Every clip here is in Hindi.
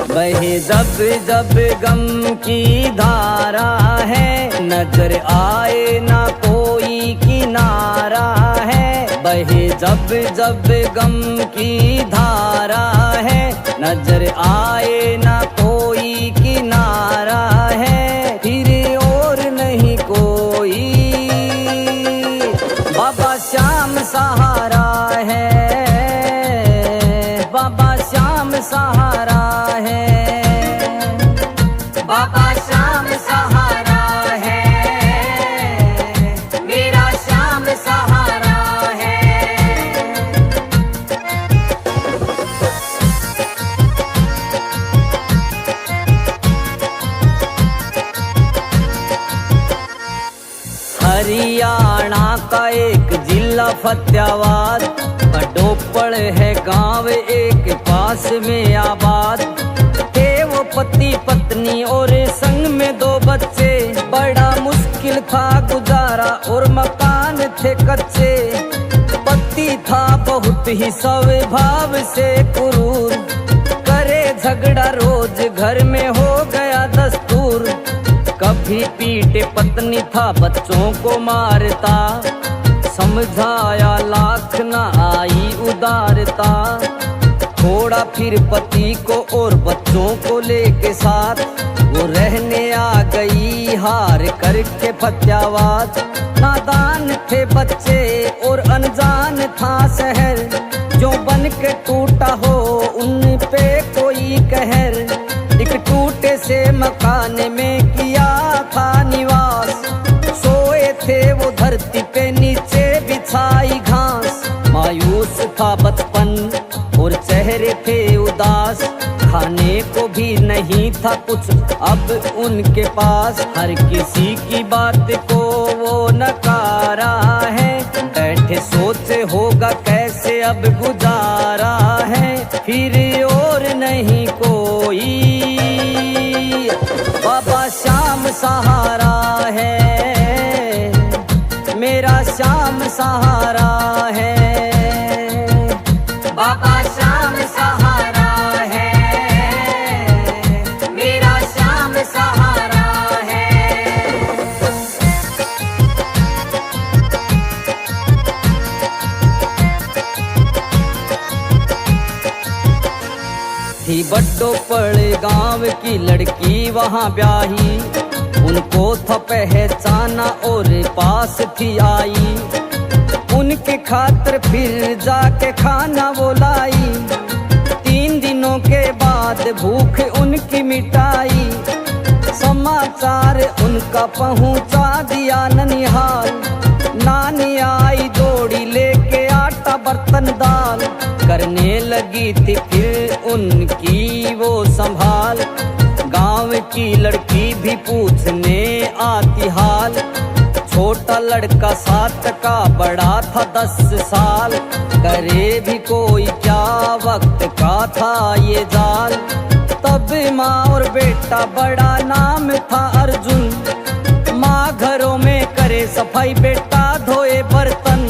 बहे जब जब गम की धारा है, नजर आए ना कोई किनारा है। बहे जब जब गम की धारा है, नजर आए ना कोई किनारा है। फिर और नहीं कोई बाबा श्याम सहारा है, बाबा श्याम सहारा है, बाबा श्याम सहारा है, मेरा श्याम सहारा है। हरियाणा का एक जिला फतेहाबाद, डोपड़ है गांव एक पास में आबाद। थे वो पति पत्नी और संग में 2 बच्चे, बड़ा मुश्किल था गुजारा और मकान थे कच्चे। पति था बहुत ही स्वभाव से क्रूर, करे झगड़ा रोज घर में हो गया दस्तूर। कभी पीटे पत्नी था बच्चों को मारता, समझाया लाख ना आई उदारता। थोड़ा फिर पति को और बच्चों को लेके साथ, वो रहने आ गई हार करके फतेहाबाद। नादान थे बच्चे और अनजान था शहर, जो बन के टूटा हो उन पे कोई कहर। एक टूटे से मकान में किया था निवास, सोए थे वो धरती पे नीचे बिछाई घास। मायूस था बचपन और चेहरे थे उदास, खाने को भी नहीं था कुछ अब उनके पास। हर किसी की बात को वो नकारा है, बैठे सोचे होगा कैसे अब गुजारा है। फिर और नहीं कोई बाबा श्याम सहारा है, मेरा श्याम सहारा है, बाबा श्याम सहारा है, मेरा श्याम सहारा है। थी बड्डोपड़ गांव की लड़की वहां ब्याही, उनको था पहचाना और पास थी आई। उनके खातिर फिर जाके खाना वो लाई, 3 दिनों के बाद भूख उनकी मिटाई। समाचार उनका पहुंचा दिया ननिहाल, नानी आई दौड़ी लेके आटा बर्तन दाल। करने लगी थी फिर उनकी वो संभाल, गांव की लड़की भी पूछने आती हाल। छोटा लड़का 7 का, बड़ा था 10 साल, करे भी कोई क्या वक्त का था ये जाल। तब माँ और बेटा बड़ा नाम था अर्जुन, माँ घरों में करे सफाई, बेटा धोए बर्तन।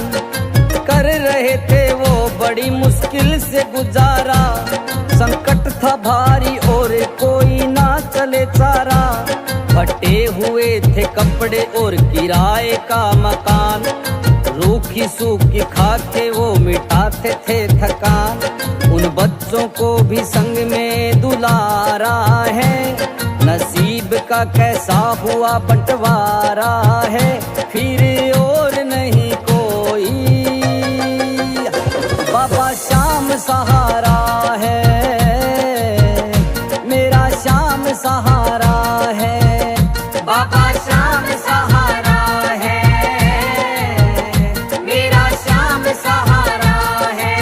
कर रहे थे वो बड़ी मुश्किल से गुजारा, संकट था भारी और कोई ना चले चारा। फटे हुए थे कपड़े और किराए का मकान, रूखी सूखी खाके वो मिटाते थे थकान। उन बच्चों को भी संग में दुलारा है, नसीब का कैसा हुआ बंटवारा है। फिर और नहीं कोई बाबा श्याम सहारा है, मेरा श्याम सहारा है, बाबा श्याम सहारा है, मेरा श्याम सहारा है।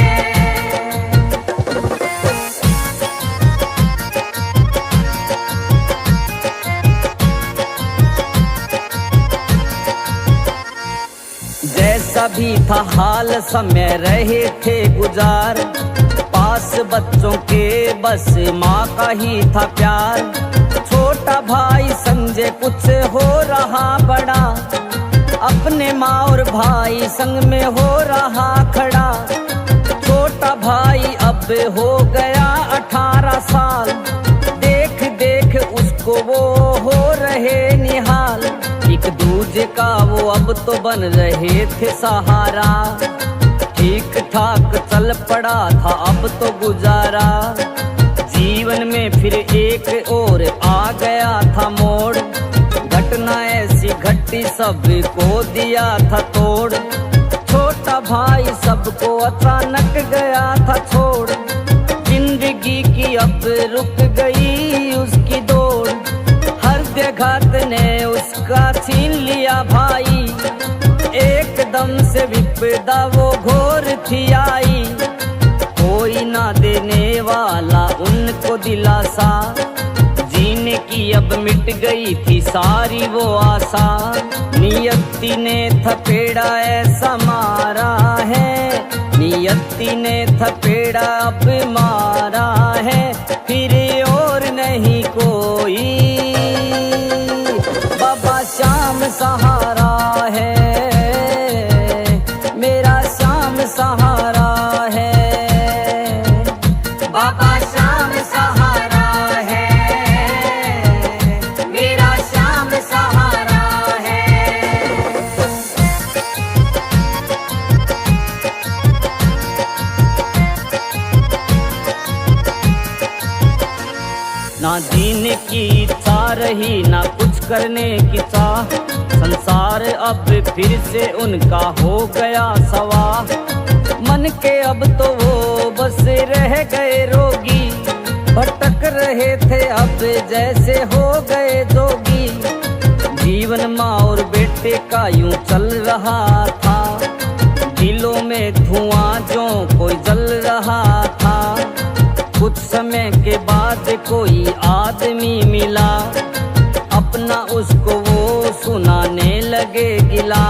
जैसा भी था हाल समय रहे थे गुजार, पास बच्चों के बस माँ का ही था प्यार। छोटा भाई संजय कुछ हो रहा बड़ा, अपने माँ और भाई संग में हो रहा खड़ा। छोटा भाई अब हो गया 18 साल, देख देख उसको वो हो रहे निहाल। एक दूजे का वो अब तो बन रहे थे सहारा, ठीक ठाक चल पड़ा था अब तो गुजारा। जीवन में फिर एक और आ गया था मोड़, घटना ऐसी घटी सबको दिया था तोड़। छोटा भाई सबको अचानक गया था छोड़, जिंदगी की अब रुक गई उसकी दौड़। हर घात ने उसका छीन लिया भाई, एकदम से विपदा वो घोर थी आई। कोई ना देने वाला उनको दिलासा, जीने की अब मिट गई थी सारी वो आशा। नियति ने थपेड़ा ऐसा मारा है, नियति ने थपेड़ा अब मारा है। फिर और नहीं कोई, बाबा श्याम सहारा है, मेरा श्याम सहारा है। बाबा श्याम सहारा है, मेरा श्याम सहारा है। ना जीने की इच्छा रही ना कुछ करने की चाह, संसार अब फिर से उनका हो गया सवा। मन के अब तो वो बस रह गए रोगी, भटक रहे थे अब जैसे हो गए जोगी। जीवन माँ और बेटे का यूं चल रहा था, दिलों में धुआं जो कोई जल रहा था। कुछ समय के बाद कोई आदमी मिला, अपना उसको वो सुनाने लगे गिला।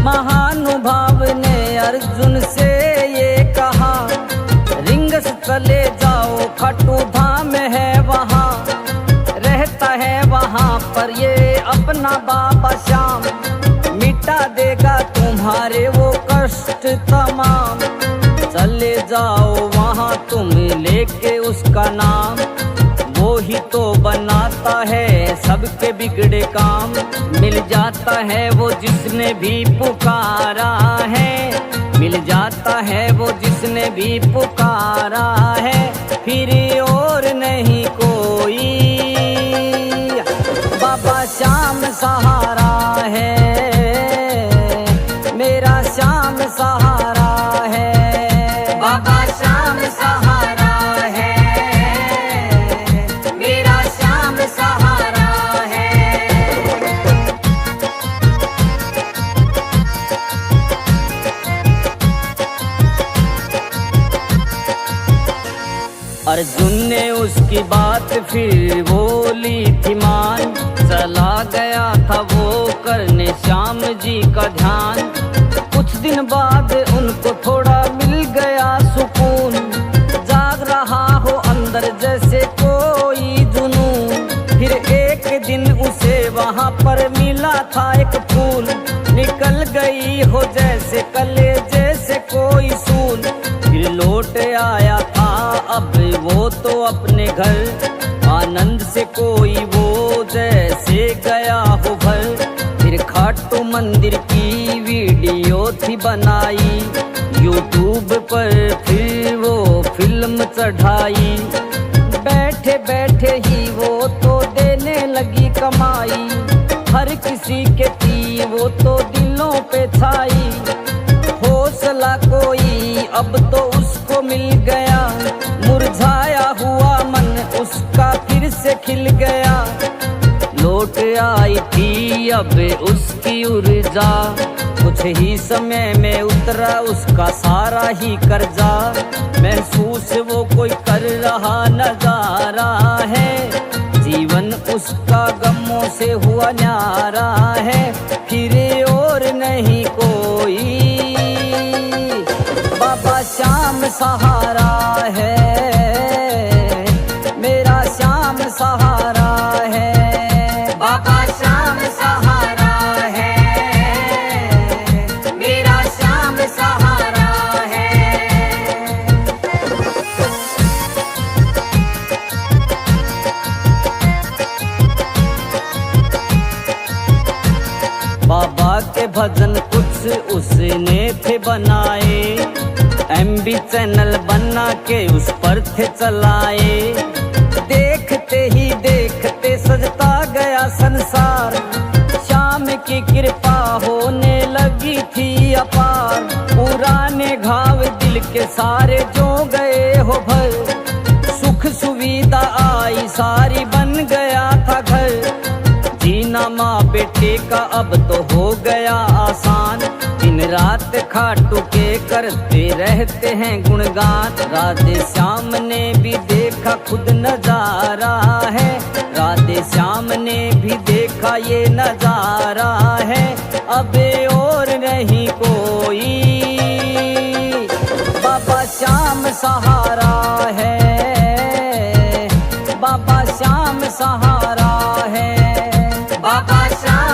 महानुभाव ने अर्जुन से ये कहा, रिंगस चले जाओ खट्टू धाम है वहाँ, रहता है वहाँ पर ये अपना बाबा श्याम। मिटा देगा तुम्हारे वो कष्ट तमाम, चले जाओ वहाँ तुम लेके उसका नाम। वो ही तो बनाता है सबके बिगड़े काम, मिल जाता है वो जिसने भी पुकारा है, मिल जाता है वो जिसने भी पुकारा है। फिर और नहीं कोई, बाबा श्याम सहारा है, मेरा श्याम सहारा है। बाबा श्याम सहारा है, मेरा श्याम सहारा है। अर्जुन ने उसकी बात फिर बोली थी मान, चला गया था वो करने श्याम जी का ध्यान। कुछ दिन बाद उनको थोड़ा मिल गया सुकून, जाग रहा हो अंदर जैसे कोई जुनून। फिर एक दिन उसे वहाँ पर मिला था एक फूल, निकल गई हो जैसे कलेजे से कोई सूल। फिर लौट आया था अब वो तो अपने घर, आनंद से कोई वो जैसे गया हो भर। फिर खाटू मंदिर की वीडियो थी बनाई, यूट्यूब पर फिर वो फिल्म चढ़ाई। बैठे बैठे ही वो तो देने लगी कमाई, हर किसी के थी वो तो दिलों पे छाई। हौसला कोई अब तो उसको मिल गया, मुरझाया हुआ मन उसका फिर से खिल गया। लौट आई थी अब उसकी ऊर्जा, कुछ ही समय में उतरा उसका सारा ही कर्जा। महसूस वो कोई कर रहा नजारा है, जीवन उसका गमों से हुआ न्यारा है। फिर और नहीं कोई, बाबा श्याम सहारा है। श्याम सहारा है, मेरा श्याम सहारा है। बाबा के भजन कुछ उसने थे बनाए, MB चैनल बना के उस पर थे चलाए। देखते ही देखते सजता गया संसार, श्याम की कृपा होने लगी थी अपार। पुराने घाव दिल के सारे जो गए हो भर, सुख सुविधा आई सारी बन गया था घर। जीना माँ बेटे का अब तो हो गया आसान, दिन रात खाटू के करते रहते हैं गुणगान। राधे श्याम ने भी देखा खुद नजारा है, राधे श्याम ने भी देखा ये नजारा है। अब और नहीं कोई, बाबा श्याम सहारा है, बाबा श्याम सहारा है, बाबा श्याम